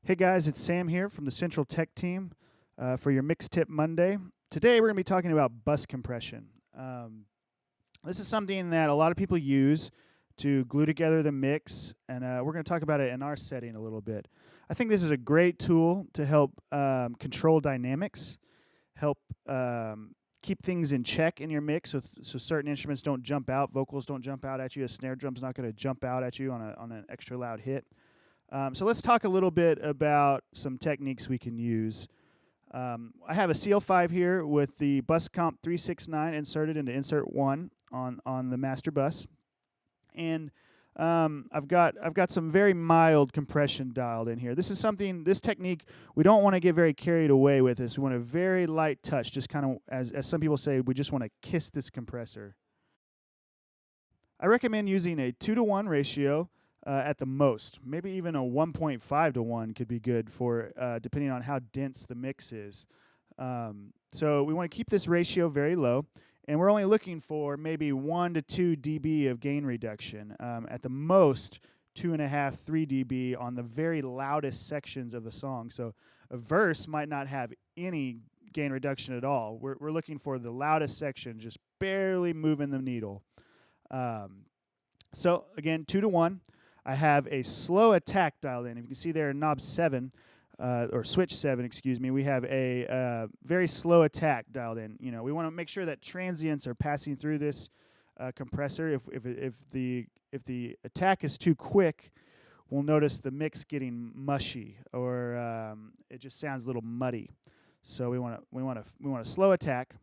Hey guys, it's Sam here from the Central Tech team for your Mix Tip Monday. Today we're going to be talking about bus compression. This is something that a lot of people use to glue together the mix, and we're going to talk about it in our setting a little bit. I think this is a great tool to help control dynamics, help keep things in check in your mix so certain instruments don't jump out, vocals don't jump out at you, a snare drum's not going to jump out at you on an extra loud hit. So let's talk a little bit about some techniques we can use. I have a CL5 here with the bus comp 369 inserted into insert 1 on the master bus. And I've got some very mild compression dialed in here. This technique, we don't want to get very carried away with this. We want a very light touch, just kind of, as some people say, we just want to kiss this compressor. I recommend using a 2-to-1 ratio at the most. Maybe even a 1.5-to-1 could be good for depending on how dense the mix is. So we want to keep this ratio very low, and we're only looking for maybe 1 to 2 dB of gain reduction. At the most, 2.5, 3 dB on the very loudest sections of the song. So a verse might not have any gain reduction at all. We're looking for the loudest section, just barely moving the needle. So again, 2-to-1. I have a slow attack dialed in. If you can see there in knob 7, or switch 7, excuse me, we have a very slow attack dialed in. You know, we want to make sure that transients are passing through this compressor. If the attack is too quick, we'll notice the mix getting mushy, or it just sounds a little muddy. So we want a slow attack.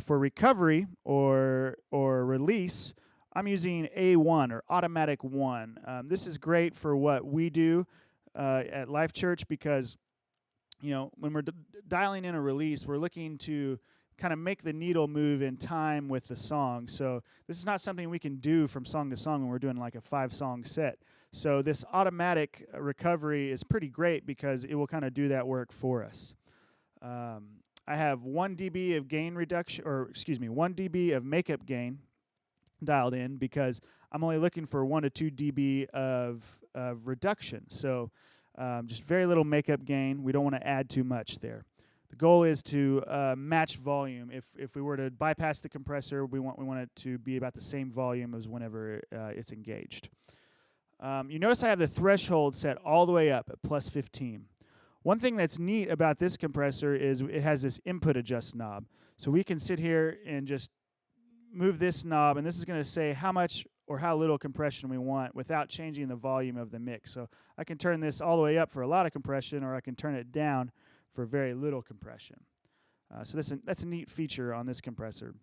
For recovery or release, I'm using A1 or automatic 1. This is great for what we do at Life.Church because, you know, when we're dialing in a release, we're looking to kind of make the needle move in time with the song. So this is not something we can do from song to song when we're doing like a 5-song set. So this automatic recovery is pretty great because it will kind of do that work for us. I have 1 dB of gain reduction, 1 dB of makeup gain dialed in because I'm only looking for 1 to 2 dB of reduction. So just very little makeup gain. We don't want to add too much there. The goal is to match volume. If we were to bypass the compressor, we want it to be about the same volume as whenever it's engaged. You notice I have the threshold set all the way up at plus 15. One thing that's neat about this compressor is it has this input adjust knob. So we can sit here and just move this knob, and this is going to say how much or how little compression we want without changing the volume of the mix. So I can turn this all the way up for a lot of compression, or I can turn it down for very little compression. So that's a neat feature on this compressor.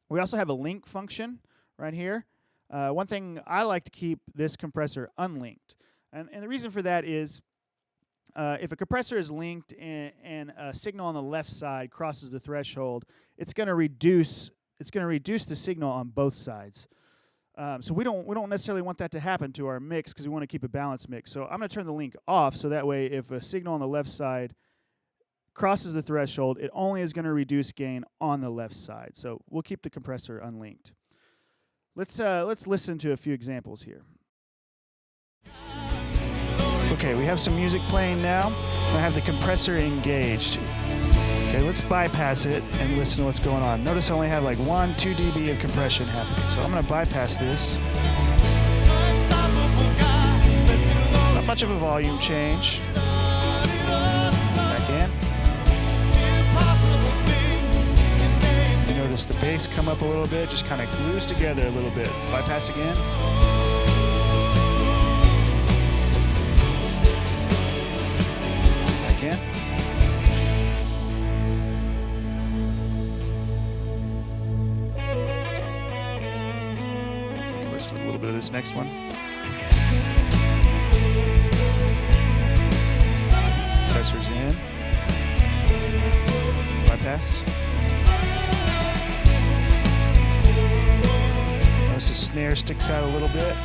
We also have a link function right here. One thing I like to keep this compressor unlinked. And the reason for that is if a compressor is linked and a signal on the left side crosses the threshold, it's going to reduce the signal on both sides. So we don't necessarily want that to happen to our mix because we want to keep a balanced mix. So I'm going to turn the link off so that way if a signal on the left side crosses the threshold, it only is going to reduce gain on the left side. So we'll keep the compressor unlinked. Let's listen to a few examples here. Okay, we have some music playing now. I have the compressor engaged. Okay, let's bypass it and listen to what's going on. Notice I only have like 1-2 dB of compression happening. So I'm going to bypass this. Not much of a volume change. Back in. You notice the bass come up a little bit, just kind of glues together a little bit. Bypass again. Back in. Listen to a little bit of this next one. Pressure's in. Bypass. Notice the snare sticks out a little bit.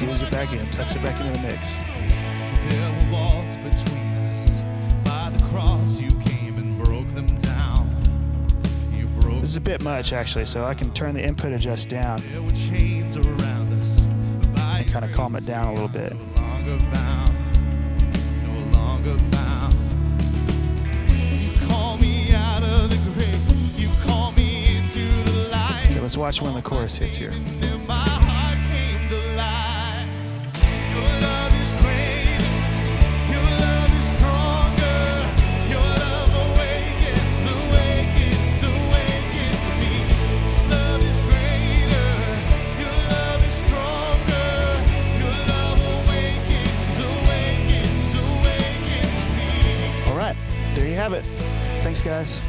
Pulls it back in, tucks it back into the mix. There were walls between us. By the cross you came and broke them down. This is a bit much actually, so I can turn the input adjust down There were chains around us. and kind of calm it down a little bit. longer bound, no longer bound. You call me out of the grave, you call me into the light. Okay, let's watch when the chorus hits here. And then my heart came to life. Your love is great, your love is stronger, your love awakens, awakens, awakens me. Love is greater, your love is stronger, your love awakens, awakens, awakens me. All right, there you have it. Thanks, guys.